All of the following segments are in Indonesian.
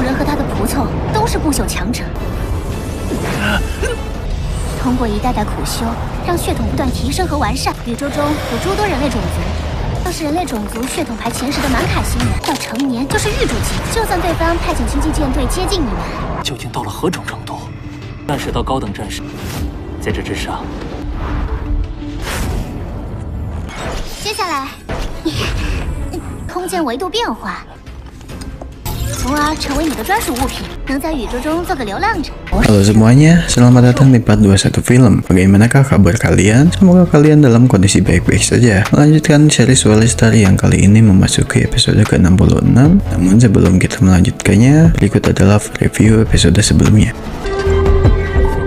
人和他的仆从都是不朽强者，通过一代代苦修，让血统不断提升和完善。宇宙中有诸多人类种族，要是人类种族血统排前10的满卡星人，到成年就是玉主级。就算对方派遣轻骑舰队接近你们，究竟到了何种程度？战士到高等战士，在这之上。接下来，空间维度变化，从而成为你的专属物品，能在宇宙中做个流浪者。 Halo semuanya, selamat datang di part 21 film. Bagaimanakah kabar kalian? Semoga kalian dalam kondisi baik-baik saja. Melanjutkan series Welistari yang kali ini memasuki episode ke-66. Namun sebelum kita melanjutkannya, berikut adalah review episode sebelumnya.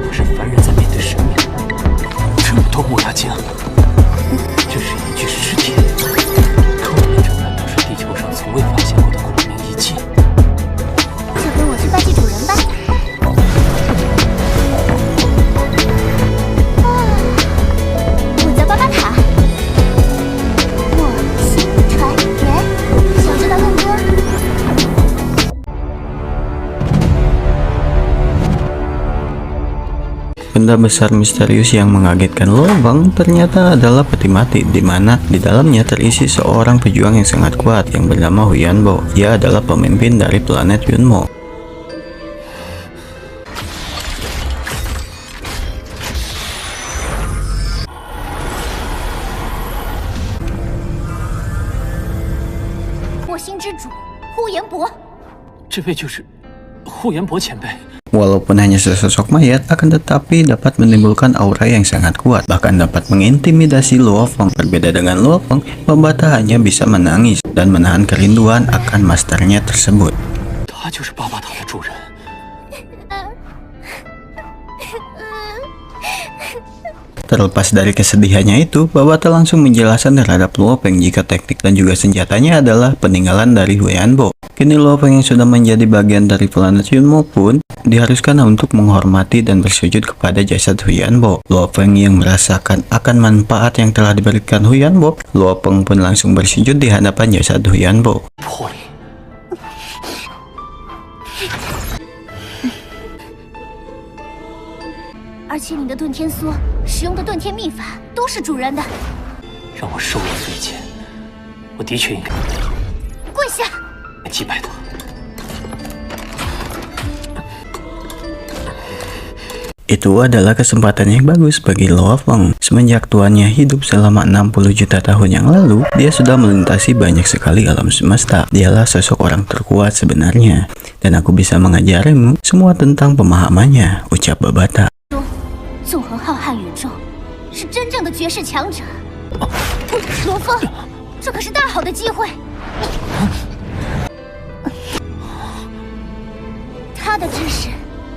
不是凡人在面对生命，这么多木牙精，这是一具尸体。可我们这难道是地球上从未发现过的古冥遗迹？就跟我去拜祭主人吧。 Benda besar misterius yang mengagetkan Luofeng ternyata adalah peti mati, di mana di dalamnya terisi seorang pejuang yang sangat kuat yang bernama Huyanbo. Ia adalah pemimpin dari planet Yunmo. Hu Yanbo， 这位就是护元博前辈。 Walaupun hanya sesosok mayat, akan tetapi dapat menimbulkan aura yang sangat kuat, bahkan dapat mengintimidasi Luofeng. Berbeda dengan Luofeng, Babata hanya bisa menangis dan menahan kerinduan akan masternya tersebut. 他就是巴巴塔的主人。 Terlepas dari kesedihannya itu, Babata langsung menjelaskan terhadap Luofeng jika teknik dan juga senjatanya adalah peninggalan dari Huyanbo. Kini Luofeng yang sudah menjadi bagian dari planet Yunmo pun diharuskan untuk menghormati dan bersujud kepada jasad Huyanbo. Luofeng yang merasakan akan manfaat yang telah diberikan Huyanbo, Luofeng pun langsung bersujud di hadapan jasad Huyanbo. 而且你的遁天梭使用的遁天秘法都是主人的，让我受了罪孽，我的确应该跪下祭拜他。 Itu adalah kesempatan yang bagus bagi Luofeng. Semenjak tuannya hidup selama 60 juta tahun yang lalu, dia sudah melintasi banyak sekali alam semesta. Dialah sosok orang terkuat sebenarnya, dan aku bisa mengajarimu semua tentang pemahamannya, ucap Babata. 纵横浩瀚宇宙，是真正的绝世强者。罗峰，这可是大好的机会。他的知识，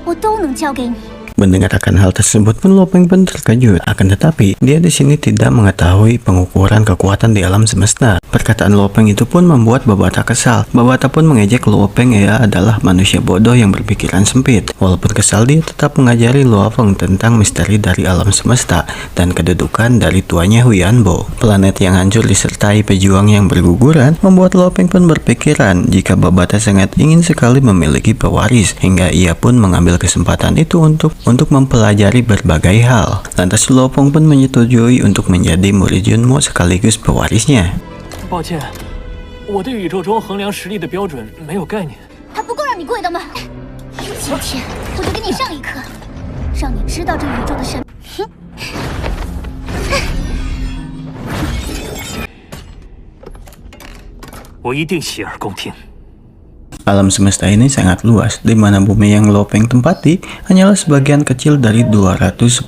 我都能教给你。 Mendengar akan hal tersebut pun Luofeng pun terkejut. Akan tetapi dia di sini tidak mengetahui pengukuran kekuatan di alam semesta. Perkataan Luofeng itu pun membuat Babata kesal. Babata pun mengejek Luofeng ia adalah manusia bodoh yang berpikiran sempit. Walaupun kesal, dia tetap mengajari Luofeng tentang misteri dari alam semesta dan kedudukan dari tuannya Huyanbo. Planet yang hancur disertai pejuang yang berguguran membuat Luofeng pun berpikiran jika Babata sangat ingin sekali memiliki pewaris, hingga ia pun mengambil kesempatan itu untuk mempelajari berbagai hal. Lantas Luofeng pun menyetujui untuk menjadi murid Yunmo sekaligus pewarisnya. 抱歉，我对宇宙中衡量实力的标准没有概念。还不够让你跪的吗？今天我就给你上一课，让你知道这宇宙的神。我一定洗耳恭听。 Alam semesta ini sangat luas, di mana bumi yang Luofeng tempati hanyalah sebagian kecil dari 210.000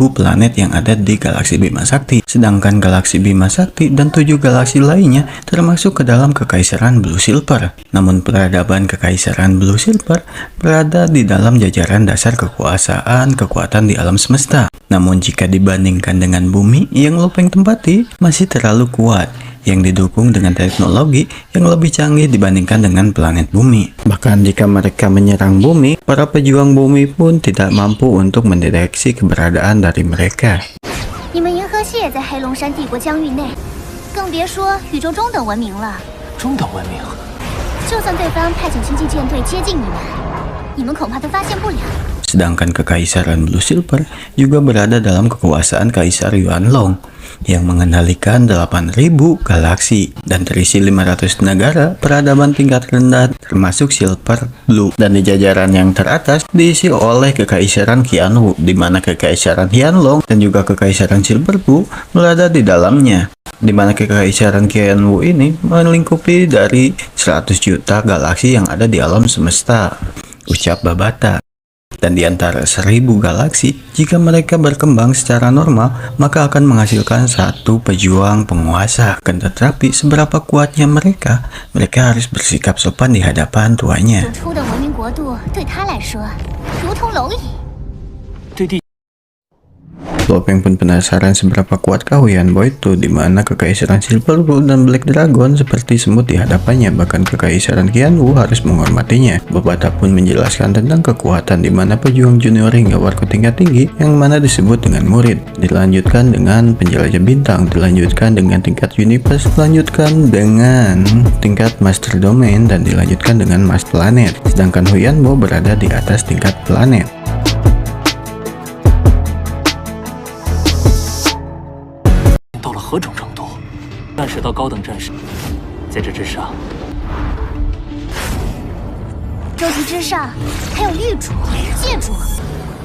planet yang ada di galaksi Bima Sakti. Sedangkan galaksi Bima Sakti dan 7 galaksi lainnya termasuk ke dalam kekaisaran Blue Silver. Namun peradaban kekaisaran Blue Silver berada di dalam jajaran dasar kekuatan di alam semesta. Namun jika dibandingkan dengan bumi yang Luofeng tempati, masih terlalu kuat, yang didukung dengan teknologi yang lebih canggih dibandingkan dengan planet bumi. Bahkan jika mereka menyerang bumi, para pejuang bumi pun tidak mampu untuk mendeteksi keberadaan dari mereka. 你们银河系也在黑龙山帝国疆域内，更别说宇宙中等文明了。中等文明，就算对方派遣星际舰队接近你们恐怕都发现不了。 Sedangkan Kekaisaran Blue Silver juga berada dalam kekuasaan Kaisar Yuanlong yang mengendalikan 8.000 galaksi dan terisi 500 negara peradaban tingkat rendah termasuk Silver Blue, dan di jajaran yang teratas diisi oleh Kekaisaran Qianwu, di mana Kekaisaran Qianlong dan juga Kekaisaran Silver Blue berada di dalamnya, di mana Kekaisaran Qianwu ini melingkupi dari 100 juta galaksi yang ada di alam semesta, ucap Babata. Dan di antara 1000 galaksi, jika mereka berkembang secara normal, maka akan menghasilkan satu pejuang penguasa. Akan tetapi, seberapa kuatnya mereka harus bersikap sopan di hadapan tuanya. Lopeng pun penasaran seberapa kuatkah Huyan Bo itu, di mana Kekaisaran Silver Blue dan Black Dragon seperti semut di hadapannya, bahkan Kekaisaran Qianwu harus menghormatinya. Babata pun menjelaskan tentang kekuatan di mana pejuang junior hingga warga tingkat tinggi yang mana disebut dengan murid, dilanjutkan dengan penjelajah bintang, dilanjutkan dengan tingkat universe, dilanjutkan dengan tingkat master domain, dan dilanjutkan dengan master planet. Sedangkan Huyan Bo berada di atas tingkat planet. 到了何种程度？战士到高等战士，在这之上，周级之上还有玉主、界主。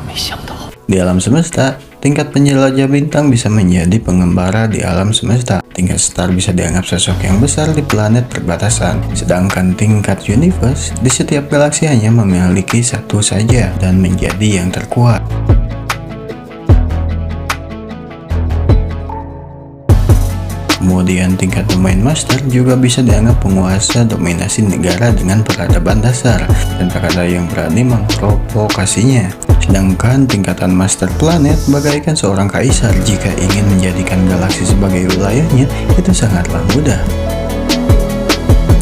没想到 Di alam semesta, tingkat penjelajah bintang bisa menjadi pengembara di alam semesta. Tingkat star bisa dianggap sosok yang besar di planet perbatasan. Sedangkan tingkat universe di setiap galaksi hanya memiliki satu saja dan menjadi yang terkuat. Kemudian tingkat domain master juga bisa dianggap penguasa dominasi negara dengan peradaban dasar dan tak ada yang berani memprovokasinya. Sedangkan tingkatan master planet bagaikan seorang kaisar, jika ingin menjadikan galaksi sebagai wilayahnya itu sangatlah mudah.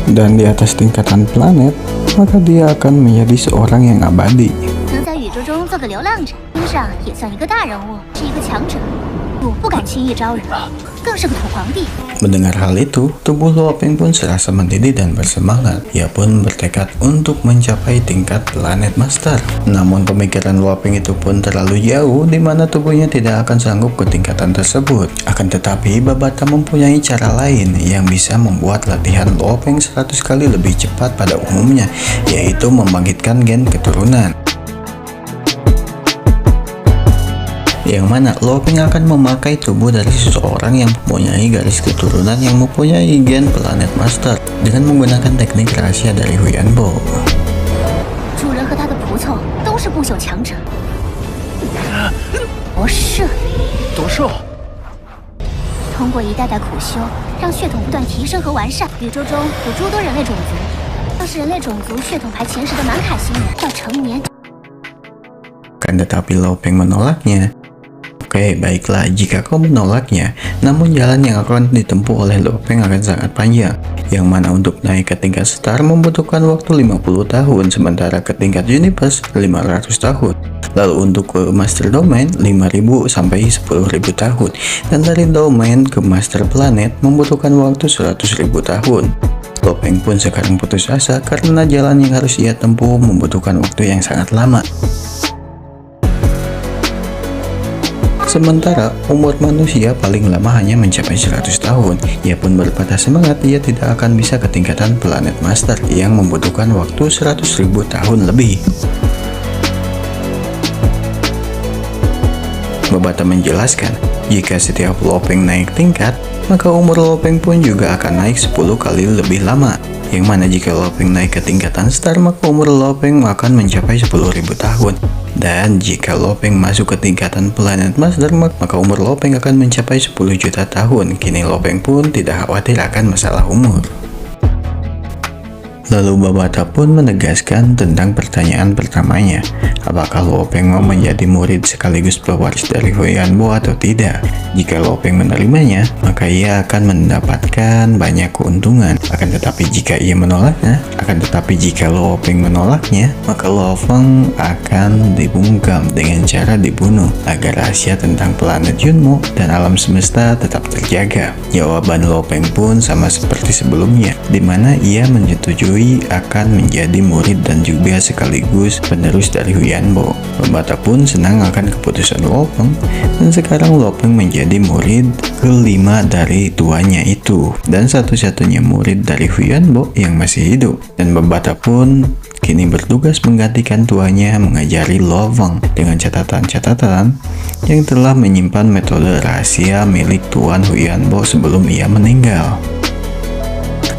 Dan di atas tingkatan planet, maka dia akan menjadi seorang yang abadi. 能在宇宙中做个流浪者，天上也算一个大人物，是一个强者。我不敢轻易招惹，更是个土皇帝。 Mendengar hal itu, tubuh Lopeng pun serasa mendidih dan bersemangat. Ia pun bertekad untuk mencapai tingkat planet master. Namun pemikiran Lopeng itu pun terlalu jauh, di mana tubuhnya tidak akan sanggup ke tingkatan tersebut. Akan tetapi, Babata mempunyai cara lain yang bisa membuat latihan Lopeng 100 kali lebih cepat pada umumnya, yaitu membangkitkan gen keturunan. Yang mana Lopeng akan memakai tubuh dari seseorang yang mempunyai garis keturunan yang mempunyai gen planet master dengan menggunakan teknik rahasia dari Huyan Bo. 主人和他的仆从都是不朽强者。夺舍，夺舍，通过一代代苦修，让血统不断提升和完善。宇宙中有诸多人类种族，要是人类种族血统排前10的满卡星人到成年， Kan tetapi Lopeng menolaknya. Oke, baiklah jika kau menolaknya, namun jalan yang akan ditempuh oleh Lopeng akan sangat panjang, yang mana untuk naik ke tingkat star membutuhkan waktu 50 tahun, sementara ke tingkat universe 500 tahun. Lalu untuk ke master domain 5.000 sampai 10.000 tahun, dan dari domain ke master planet membutuhkan waktu 100.000 tahun. Lopeng pun sekarang putus asa karena jalan yang harus ia tempuh membutuhkan waktu yang sangat lama. Sementara umur manusia paling lama hanya mencapai 100 tahun. Ia pun berpatah semangat ia tidak akan bisa ke tingkatan planet master yang membutuhkan waktu 100.000 tahun lebih. Babata menjelaskan, jika setiap Lopeng naik tingkat, maka umur Lopeng pun juga akan naik 10 kali lebih lama. Yang mana jika Lopeng naik ke tingkatan star, maka umur Lopeng akan mencapai 10.000 tahun. Dan jika Lopeng masuk ke tingkatan planet master, maka umur Lopeng akan mencapai 10 juta tahun. Kini Lopeng pun tidak khawatir akan masalah umur. Lalu Babata pun menegaskan tentang pertanyaan pertamanya, apakah Lopeng mau menjadi murid sekaligus pewaris dari Huyan Bo atau tidak. Jika Lopeng menerimanya, maka ia akan mendapatkan banyak keuntungan. Akan tetapi jika Lopeng menolaknya, maka Lopeng akan dibungkam dengan cara dibunuh agar rahasia tentang planet Yunmo dan alam semesta tetap terjaga. Jawaban Lopeng pun sama seperti sebelumnya, di mana ia menyetujui diketahui akan menjadi murid dan juga sekaligus penerus dari Huyanbo. Babata pun senang akan keputusan Lopeng, dan sekarang Lopeng menjadi murid kelima dari tuanya itu, dan satu-satunya murid dari Huyanbo yang masih hidup. Dan Babata pun kini bertugas menggantikan tuanya mengajari Loveng dengan catatan-catatan yang telah menyimpan metode rahasia milik Tuan Huyanbo sebelum ia meninggal.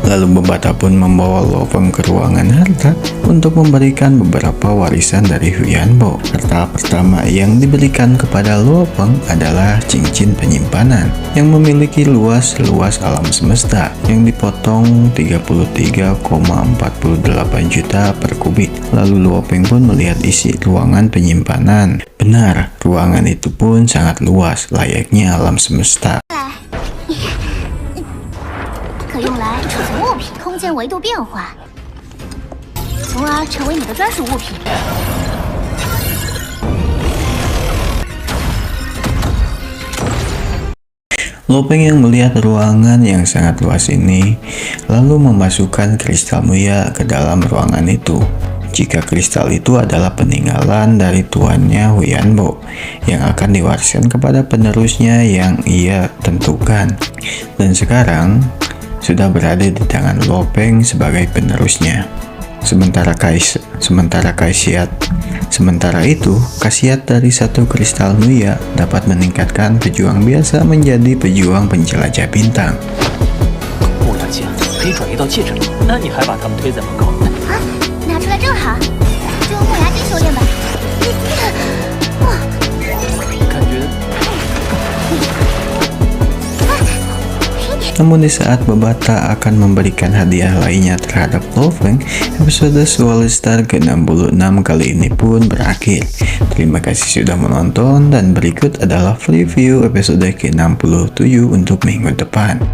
Lalu Babata pun membawa Loveng ke ruangan harta untuk memberikan beberapa warisan dari Huyanbo. Harta pertama yang diberikan kepada Loveng adalah cincin penyimpanan yang memiliki luas alam semesta yang dipotong 33,48 juta per kubik. Lalu Loveng pun melihat isi ruangan penyimpanan. Benar, ruangan itu pun sangat luas, layaknya alam semesta. 可用来储存物品空间维度变化，从而成为你的专属物品。 Lopeng yang melihat ruangan yang sangat luas ini, lalu memasukkan kristal muya ke dalam ruangan itu. Jika kristal itu adalah peninggalan dari tuannya Huyanbo yang akan diwariskan kepada penerusnya yang ia tentukan, dan sekarang sudah berada di tangan Lopeng sebagai penerusnya. Sementara itu, khasiat dari satu kristal muya dapat meningkatkan pejuang biasa menjadi pejuang penjelajah bintang. 木牙剑可以转移到戒指里，那你还把它们推在门口？啊，拿出来正好，就用木牙剑修炼吧。哇，感觉 Namun di saat Babata akan memberikan hadiah lainnya terhadap Loveng, episode Swallow Star ke-66 kali ini pun berakhir. Terima kasih sudah menonton, dan berikut adalah review episode ke-67 untuk minggu depan.